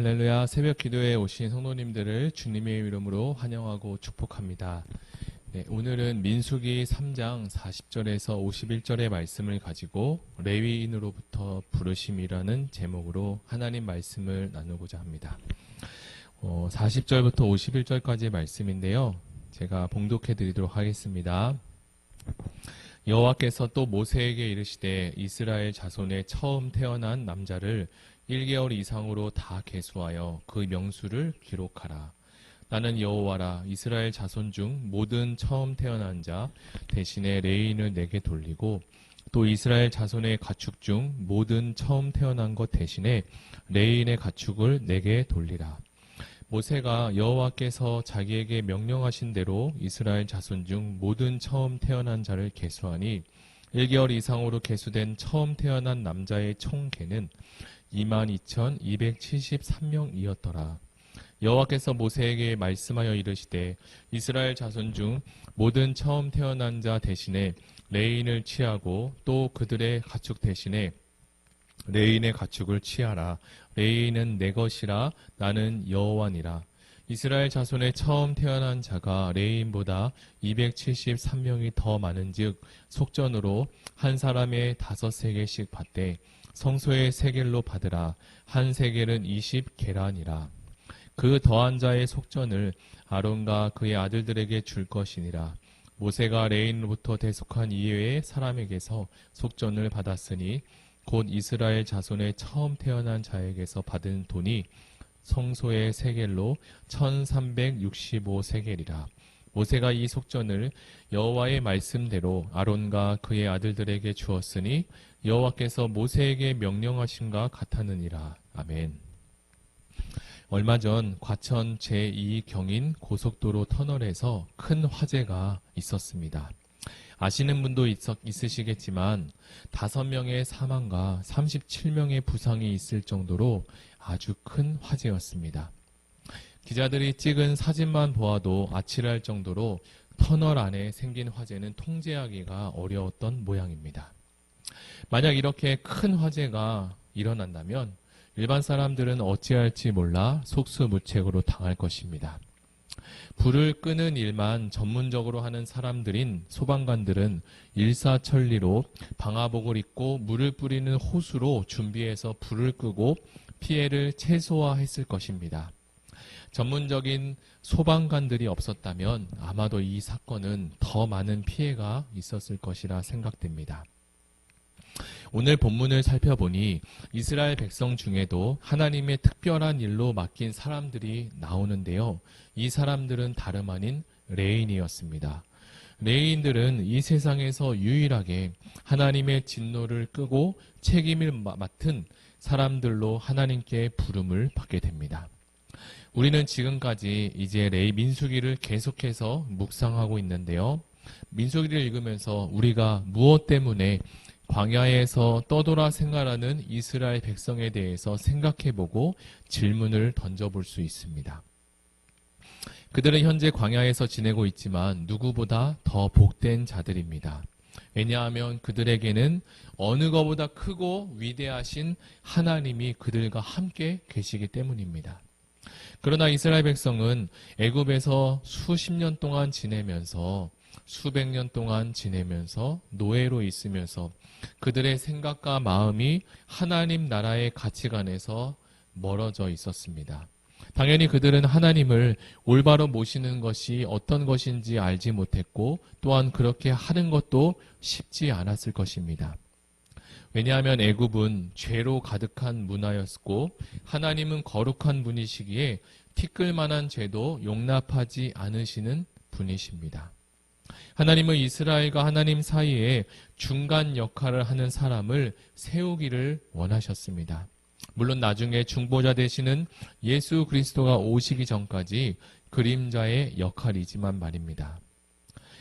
할렐루야. 새벽 기도에 오신 성도님들을 주님의 이름으로 환영하고 축복합니다. 네, 오늘은 민수기 3장 40절에서 51절의 말씀을 가지고 레위인으로부터 부르심이라는 제목으로 하나님 말씀을 나누고자 합니다. 40절부터 51절까지의 말씀인데요. 제가 봉독해 드리도록 하겠습니다. 여호와께서 또 모세에게 이르시되 이스라엘 자손의 처음 태어난 남자를 1개월 이상으로 다 계수하여 그 명수를 기록하라. 나는 여호와라. 이스라엘 자손 중 모든 처음 태어난 자 대신에 레위인을 내게 돌리고 또 이스라엘 자손의 가축 중 모든 처음 태어난 것 대신에 레위인의 가축을 내게 돌리라. 모세가 여호와께서 자기에게 명령하신 대로 이스라엘 자손 중 모든 처음 태어난 자를 계수하니 1개월 이상으로 계수된 처음 태어난 남자의 총 계는 22,273명이었더라. 여호와께서 모세에게 말씀하여 이르시되 이스라엘 자손 중 모든 처음 태어난 자 대신에 레위인을 취하고 또 그들의 가축 대신에 레위인의 가축을 취하라. 레위인은 내 것이라. 나는 여호와니라. 이스라엘 자손의 처음 태어난 자가 레위인보다 273명이 더 많은즉 속전으로 한 사람에 5세겔씩 받되 성소의 세겔로 받으라. 한 세겔은 20게란이라. 그 더한 자의 속전을 아론과 그의 아들들에게 줄 것이니라. 모세가 레위인으로부터 대속한 이외의 사람에게서 속전을 받았으니 곧 이스라엘 자손의 처음 태어난 자에게서 받은 돈이 성소의 세겔로 1365세겔이라. 모세가 이 속전을 여호와의 말씀대로 아론과 그의 아들들에게 주었으니 여호와께서 모세에게 명령하신가 같았느니라. 아멘. 얼마 전 과천 제2경인 고속도로 터널에서 큰 화재가 있었습니다. 아시는 분도 있으시겠지만 5명의 사망과 37명의 부상이 있을 정도로 아주 큰 화재였습니다. 기자들이 찍은 사진만 보아도 아찔할 정도로 터널 안에 생긴 화재는 통제하기가 어려웠던 모양입니다. 만약 이렇게 큰 화재가 일어난다면 일반 사람들은 어찌할지 몰라 속수무책으로 당할 것입니다. 불을 끄는 일만 전문적으로 하는 사람들인 소방관들은 일사천리로 방화복을 입고 물을 뿌리는 호수로 준비해서 불을 끄고 피해를 최소화했을 것입니다. 전문적인 소방관들이 없었다면 아마도 이 사건은 더 많은 피해가 있었을 것이라 생각됩니다. 오늘 본문을 살펴보니 이스라엘 백성 중에도 하나님의 특별한 일로 맡긴 사람들이 나오는데요. 이 사람들은 다름 아닌 레위인이었습니다. 레위인들은 이 세상에서 유일하게 하나님의 진노를 끄고 책임을 맡은 사람들로 하나님께 부름을 받게 됩니다. 우리는 지금까지 이제 민수기를 계속해서 묵상하고 있는데요. 민수기를 읽으면서 우리가 무엇 때문에 광야에서 떠돌아 생활하는 이스라엘 백성에 대해서 생각해보고 질문을 던져볼 수 있습니다. 그들은 현재 광야에서 지내고 있지만 누구보다 더 복된 자들입니다. 왜냐하면 그들에게는 어느 것보다 크고 위대하신 하나님이 그들과 함께 계시기 때문입니다. 그러나 이스라엘 백성은 애굽에서 수십 년 동안 지내면서 수백 년 동안 지내면서 노예로 있으면서 그들의 생각과 마음이 하나님 나라의 가치관에서 멀어져 있었습니다. 당연히 그들은 하나님을 올바로 모시는 것이 어떤 것인지 알지 못했고 또한 그렇게 하는 것도 쉽지 않았을 것입니다. 왜냐하면 애굽은 죄로 가득한 문화였고 하나님은 거룩한 분이시기에 티끌만한 죄도 용납하지 않으시는 분이십니다. 하나님은 이스라엘과 하나님 사이에 중간 역할을 하는 사람을 세우기를 원하셨습니다. 물론 나중에 중보자 되시는 예수 그리스도가 오시기 전까지 그림자의 역할이지만 말입니다.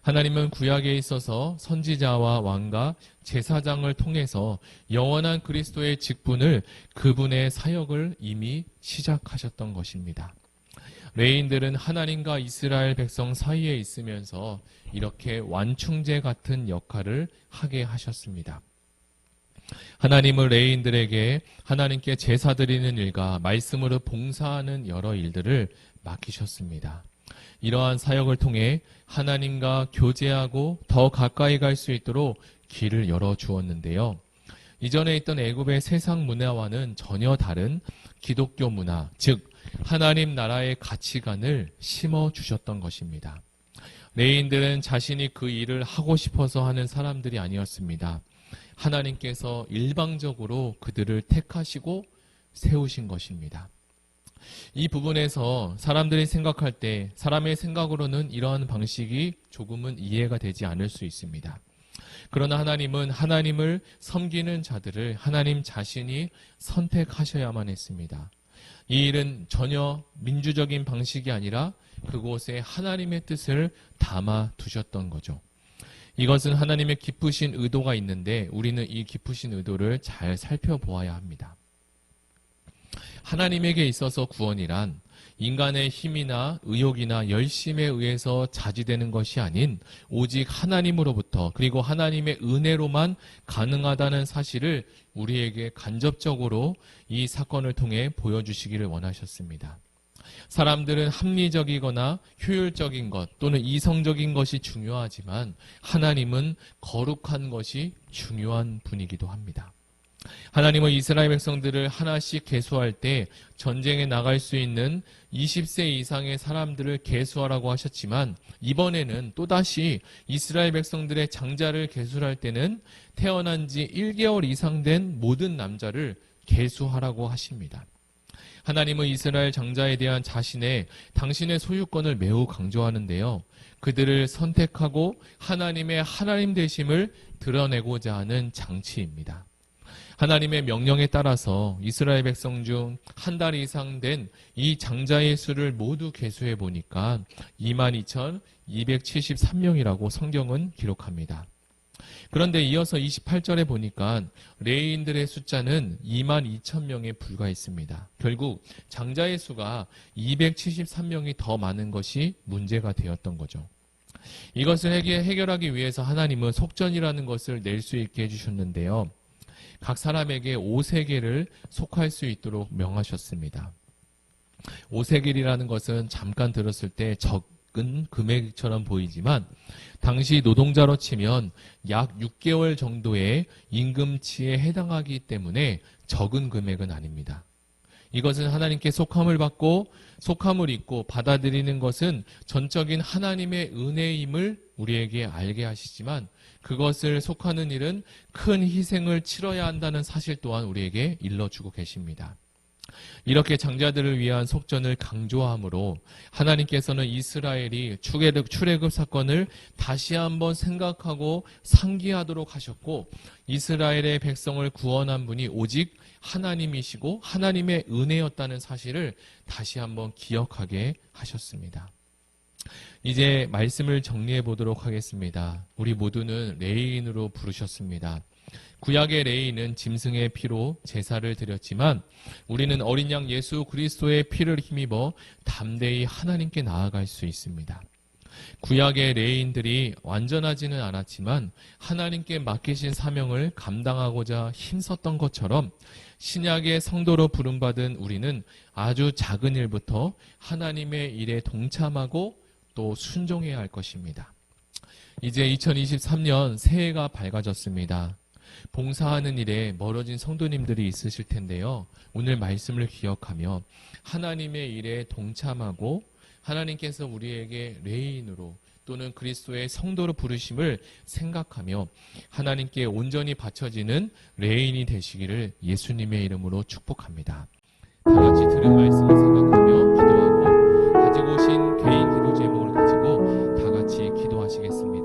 하나님은 구약에 있어서 선지자와 왕과 제사장을 통해서 영원한 그리스도의 직분을 그분의 사역을 이미 시작하셨던 것입니다. 레위인들은 하나님과 이스라엘 백성 사이에 있으면서 이렇게 완충제 같은 역할을 하게 하셨습니다. 하나님은 레위인들에게 하나님께 제사 드리는 일과 말씀으로 봉사하는 여러 일들을 맡기셨습니다. 이러한 사역을 통해 하나님과 교제하고 더 가까이 갈 수 있도록 길을 열어 주었는데요. 이전에 있던 애굽의 세상 문화와는 전혀 다른 기독교 문화, 즉 하나님 나라의 가치관을 심어 주셨던 것입니다. 레위인들은 자신이 그 일을 하고 싶어서 하는 사람들이 아니었습니다. 하나님께서 일방적으로 그들을 택하시고 세우신 것입니다. 이 부분에서 사람들이 생각할 때 사람의 생각으로는 이러한 방식이 조금은 이해가 되지 않을 수 있습니다. 그러나 하나님은 하나님을 섬기는 자들을 하나님 자신이 선택하셔야만 했습니다. 이 일은 전혀 민주적인 방식이 아니라 그곳에 하나님의 뜻을 담아 두셨던 거죠. 이것은 하나님의 기쁘신 의도가 있는데 우리는 이 기쁘신 의도를 잘 살펴보아야 합니다. 하나님에게 있어서 구원이란 인간의 힘이나 의욕이나 열심에 의해서 자지되는 것이 아닌 오직 하나님으로부터 그리고 하나님의 은혜로만 가능하다는 사실을 우리에게 간접적으로 이 사건을 통해 보여주시기를 원하셨습니다. 사람들은 합리적이거나 효율적인 것 또는 이성적인 것이 중요하지만 하나님은 거룩한 것이 중요한 분이기도 합니다. 하나님은 이스라엘 백성들을 하나씩 계수할 때 전쟁에 나갈 수 있는 20세 이상의 사람들을 계수하라고 하셨지만 이번에는 또다시 이스라엘 백성들의 장자를 계수할 때는 태어난 지 1개월 이상 된 모든 남자를 계수하라고 하십니다. 하나님은 이스라엘 장자에 대한 당신의 소유권을 매우 강조하는데요. 그들을 선택하고 하나님의 하나님 되심을 드러내고자 하는 장치입니다. 하나님의 명령에 따라서 이스라엘 백성 중 한 달 이상 된 이 장자의 수를 모두 계수해 보니까 22,273명이라고 성경은 기록합니다. 그런데 이어서 28절에 보니까 레위인들의 숫자는 22,000명에 불과했습니다. 결국 장자의 수가 273명이 더 많은 것이 문제가 되었던 거죠. 이것을 해결하기 위해서 하나님은 속전이라는 것을 낼 수 있게 해주셨는데요. 각 사람에게 5세겔을 속할 수 있도록 명하셨습니다. 5세겔이라는 것은 잠깐 들었을 때 적은 금액처럼 보이지만 당시 노동자로 치면 약 6개월 정도의 임금치에 해당하기 때문에 적은 금액은 아닙니다. 이것은 하나님께 속함을 받고 속함을 입고 받아들이는 것은 전적인 하나님의 은혜임을 우리에게 알게 하시지만 그것을 속하는 일은 큰 희생을 치러야 한다는 사실 또한 우리에게 일러주고 계십니다. 이렇게 장자들을 위한 속전을 강조함으로 하나님께서는 이스라엘이 출애굽 사건을 다시 한번 생각하고 상기하도록 하셨고 이스라엘의 백성을 구원한 분이 오직 하나님이시고 하나님의 은혜였다는 사실을 다시 한번 기억하게 하셨습니다. 이제 말씀을 정리해 보도록 하겠습니다. 우리 모두는 레위인으로 부르셨습니다. 구약의 레위인은 짐승의 피로 제사를 드렸지만 우리는 어린 양 예수 그리스도의 피를 힘입어 담대히 하나님께 나아갈 수 있습니다. 구약의 레위인들이 완전하지는 않았지만 하나님께 맡기신 사명을 감당하고자 힘썼던 것처럼 신약의 성도로 부름받은 우리는 아주 작은 일부터 하나님의 일에 동참하고 또 순종해야 할 것입니다. 이제 2023년 새해가 밝아졌습니다. 봉사하는 일에 멀어진 성도님들이 있으실 텐데요. 오늘 말씀을 기억하며 하나님의 일에 동참하고 하나님께서 우리에게 레위인으로 또는 그리스도의 성도로 부르심을 생각하며 하나님께 온전히 바쳐지는 레위인이 되시기를 예수님의 이름으로 축복합니다. 다 같이 들은 말씀을 생각하며 기도하고 가지고 오신 개인 기도 제목을 가지고 다 같이 기도하시겠습니다.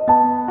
주